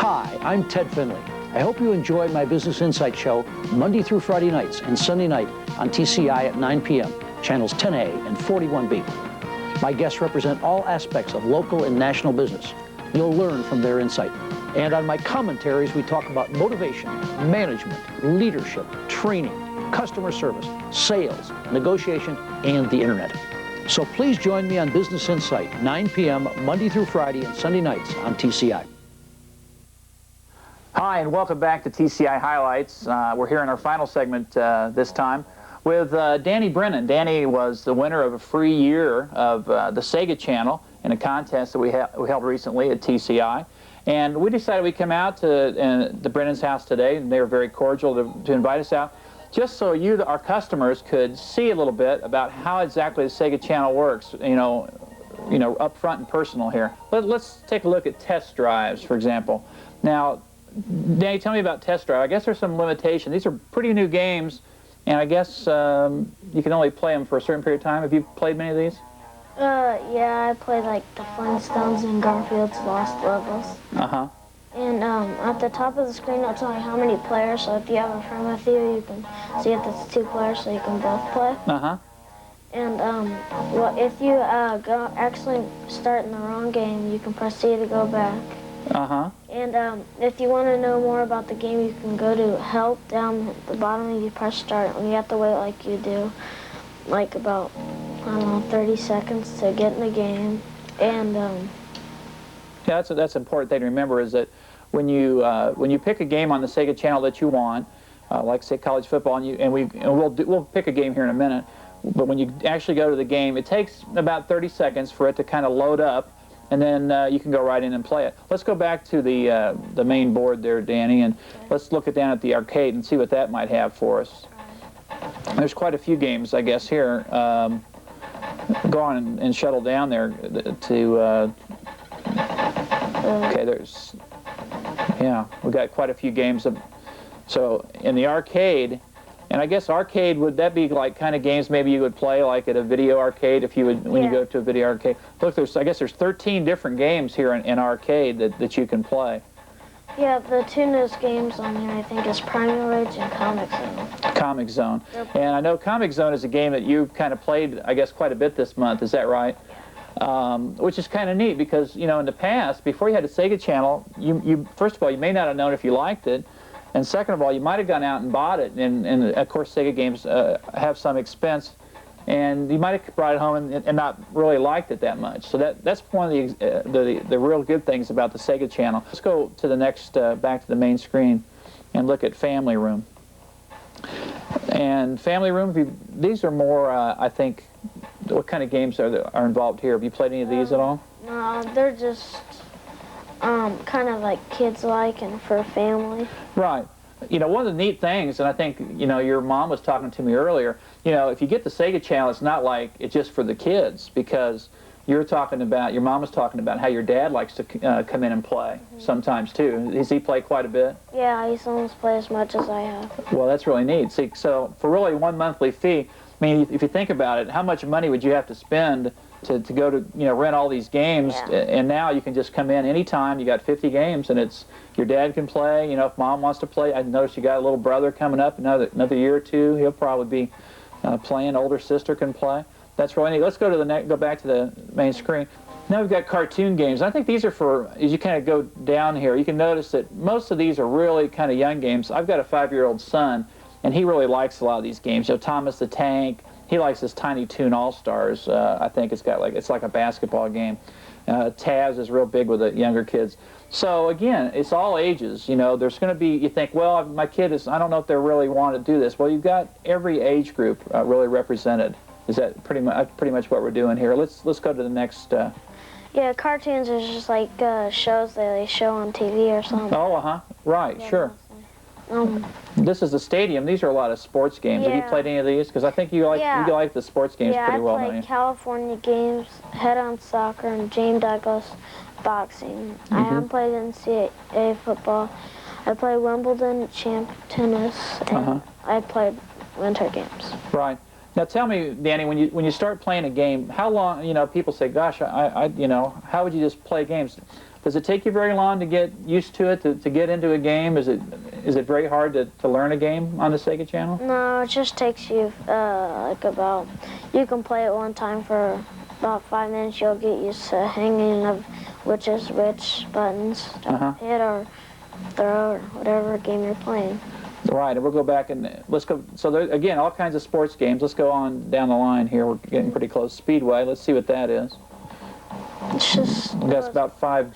Hi, I'm Ted Finley. I hope you enjoy my Business Insight show Monday through Friday nights and Sunday night on TCI at 9 p.m., channels 10A and 41B. My guests represent all aspects of local and national business. You'll learn from their insight. And on my commentaries, we talk about motivation, management, leadership, training, customer service, sales, negotiation, and the internet. So please join me on Business Insight, 9 p.m. Monday through Friday and Sunday nights on TCI. Hi, and welcome back to TCI Highlights. We're here in our final segment this time with Danny Brennan. Danny was the winner of a free year of the Sega Channel in a contest that we held recently at TCI. And we decided we'd come out to the Brennan's house today, and they were very cordial to invite us out, just so you, our customers, could see a little bit about how exactly the Sega Channel works, you know, up front and personal here. Let's take a look at test drives, for example. Now, Danny, tell me about test drive. I guess there's some limitation. These are pretty new games, and I guess you can only play them for a certain period of time. Have you played many of these? Yeah, I played like the Flintstones and Garfield's Lost Levels. Uh-huh. And at the top of the screen, it'll tell you how many players. So if you have a friend with you, you can see if it's 2 players, so you can both play. Uh-huh. And well, if you actually start in the wrong game, you can press C to go back. Uh-huh. And if you want to know more about the game, you can go to help down at the bottom and you press start. And you have to wait like you do, like about, I don't know, 30 seconds to get in the game. And yeah, that's an important thing to remember, is that when you pick a game on the Sega Channel that you want, like say college football, and we'll pick a game here in a minute, but when you actually go to the game, it takes about 30 seconds for it to kind of load up, and then you can go right in and play it. Let's go back to the main board there, Danny, and let's look down at the arcade and see what that might have for us. There's quite a few games, I guess, here. Go on and shuttle down there to... okay, yeah, we got quite a few games. So in the arcade, and I guess arcade, would that be like kind of games maybe you would play like at a video arcade if you would, when you go to a video arcade? Look, I guess there's 13 different games here in arcade that you can play. yeah, the 2 newest games on here, I think, is Primal Rage and Comic Zone. Comic Zone. And I know Comic Zone is a game that you've kind of played, I guess, quite a bit this month. Is that right? Which is kind of neat because, you know, in the past, before you had a Sega Channel, you first of all, you may not have known if you liked it, and second of all, you might have gone out and bought it, and of course Sega games have some expense, and you might have brought it home and not really liked it that much. So that's one of the real good things about the Sega Channel. Let's go to the next, back to the main screen, and look at Family Room. And Family Room, these are more, I think, what kind of games are involved here? Have you played any of these at all? No, they're just kind of like kids-like and for a family. Right. You know, one of the neat things, and I think, you know, your mom was talking to me earlier, you know, if you get the Sega Channel, it's not like it's just for the kids, because your mom was talking about how your dad likes to come in and play sometimes too. Does he play quite a bit? Yeah, I used to almost play as much as I have. Well, that's really neat. See, so for really one monthly fee, I mean, if you think about it, how much money would you have to spend to go to, you know, rent all these games? Yeah. And now you can just come in anytime. You got 50 games, and your dad can play. You know, if mom wants to play, I noticed you got a little brother coming up another year or two. He'll probably be playing. Older sister can play. That's really neat. Let's go to go back to the main screen. Now we've got cartoon games. I think these are for, as you kind of go down here, you can notice that most of these are really kind of young games. I've got a 5-year-old son, and he really likes a lot of these games. You know, Thomas the Tank. He likes this Tiny Toon All-Stars. I think it's like a basketball game. Taz is real big with the younger kids. So again, it's all ages. You know, there's going to be, you think, well, my kid is, I don't know if they really want to do this. Well, you've got every age group really represented. Is that pretty much what we're doing here? Let's go to the next. Yeah, cartoons are just like shows that they show on TV or something. Oh, right, yeah, sure. This is the stadium. These are a lot of sports games. Yeah. Have you played any of these? Because I think you like the sports games pretty well, don't you? Yeah, I played California games, head-on soccer, and James Douglas boxing. I haven't played NCAA football. I played Wimbledon, champ tennis, and I played winter games. Right. Now tell me, Danny, when you start playing a game, how long, you know, people say, gosh, you know, how would you just play games? Does it take you very long to get used to it, to get into a game? Is it very hard to learn a game on the Sega Channel? No, it just takes you you can play it one time for about 5 minutes. You'll get used to hanging of which is which buttons to hit or throw or whatever game you're playing. Right, and we'll go back and let's go. So there, again, all kinds of sports games. Let's go on down the line here. We're getting pretty close. Speedway. Let's see what that is. It's just. That's about five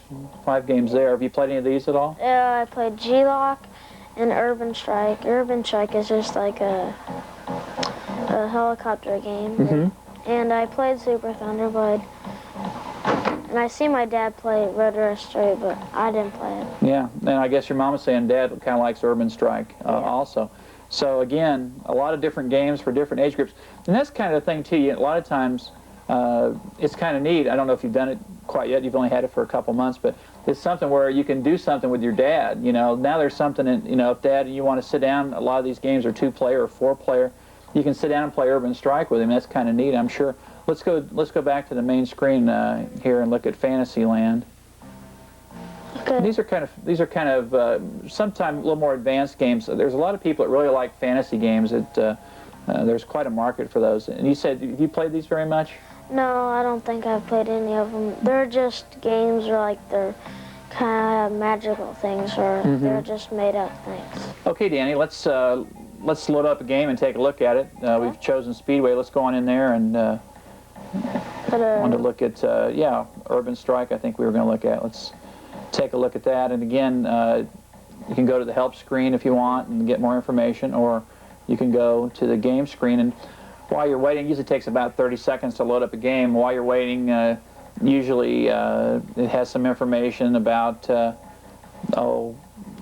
games there. Have you played any of these at all? Yeah, I played G-Lock and Urban Strike. Urban Strike is just like a helicopter game. And I played Super Thunderbird. And I see my dad play Red Rush Straight, but I didn't play it. Yeah, and I guess your mom was saying Dad kind of likes Urban Strike also. So again, a lot of different games for different age groups. And that's kind of the thing too. A lot of times, it's kind of neat. I don't know if you've done it quite yet. You've only had it for a couple months, but it's something where you can do something with your dad. You know, now there's something, you know, if Dad, you want to sit down, a lot of these games are 2-player or 4-player. You can sit down and play Urban Strike with him. That's kind of neat, I'm sure. Let's go back to the main screen here and look at Fantasyland. Okay. These are kind of sometimes a little more advanced games. There's a lot of people that really like fantasy games. There's quite a market for those. And you said, have you played these very much? No, I don't think I've played any of them. They're just games where like they're kind of magical things, or they're just made up things. Okay, Danny, let's load up a game and take a look at it. We've chosen Speedway. Let's go on in there and want to look at yeah, Urban Strike. I think we were going to look at. Let's take a look at that. And again, you can go to the help screen if you want and get more information, or you can go to the game screen. And while you're waiting, it usually takes about 30 seconds to load up a game. While you're waiting, usually it has some information about, you know,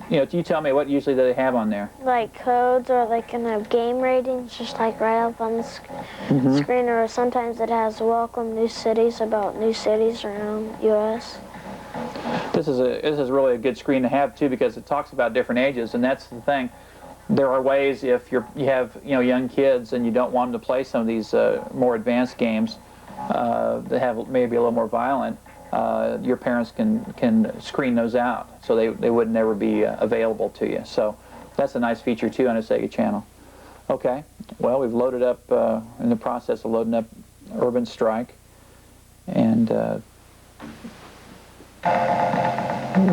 you tell me what usually do they have on there? Like codes, or they can have game ratings, just like right up on the screen, or sometimes it has welcome new cities, about new cities around U.S. This is really a good screen to have too, because it talks about different ages, and that's the thing. There are ways, if you have young kids and you don't want them to play some of these more advanced games that have maybe a little more violent, your parents can screen those out, so they would never be available to you. So that's a nice feature too on a Sega Channel. Okay, well, we've loaded up, in the process of loading up Urban Strike, and we'll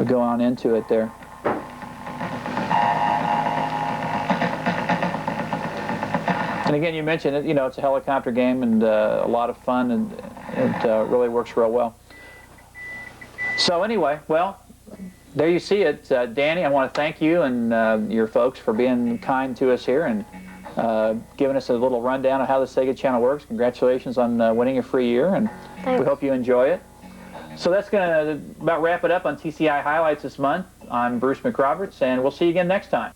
go on into it there. And again, you mentioned it, it's a helicopter game and a lot of fun, and it really works real well. So anyway, well, there you see it. Danny, I want to thank you and your folks for being kind to us here and giving us a little rundown of how the Sega Channel works. Congratulations on winning a free year, and Thanks. We hope you enjoy it. So that's going to about wrap it up on TCI Highlights this month. I'm Bruce McRoberts, and we'll see you again next time.